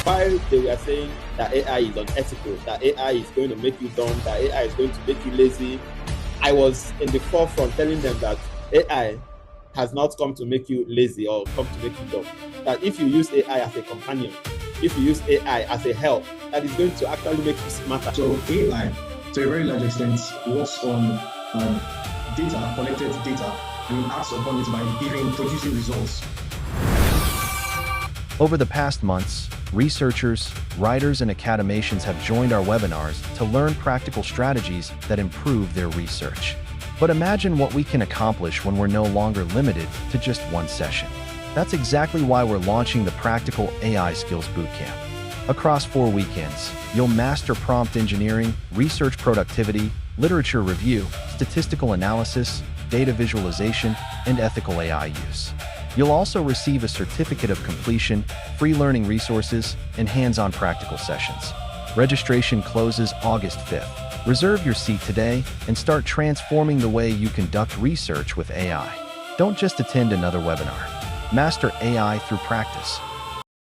while they were saying that AI is unethical, that AI is going to make you dumb, that AI is going to make you lazy, I was in the forefront telling them that AI has not come to make you lazy or come to make you dumb. That if you use AI as a companion, if you use AI as a help, that is going to actually make you smarter. So AI, to a very large extent, works on data, collected data, and acts upon it by producing results. Over the past months, researchers, writers, and academicians have joined our webinars to learn practical strategies that improve their research. But imagine what we can accomplish when we're no longer limited to just one session. That's exactly why we're launching the Practical AI Skills Bootcamp. Across 4 weekends, you'll master prompt engineering, research productivity, literature review, statistical analysis, data visualization, and ethical AI use. You'll also receive a certificate of completion, free learning resources, and hands-on practical sessions. Registration closes August 5th. Reserve your seat today and start transforming the way you conduct research with AI. Don't just attend another webinar. Master AI through practice.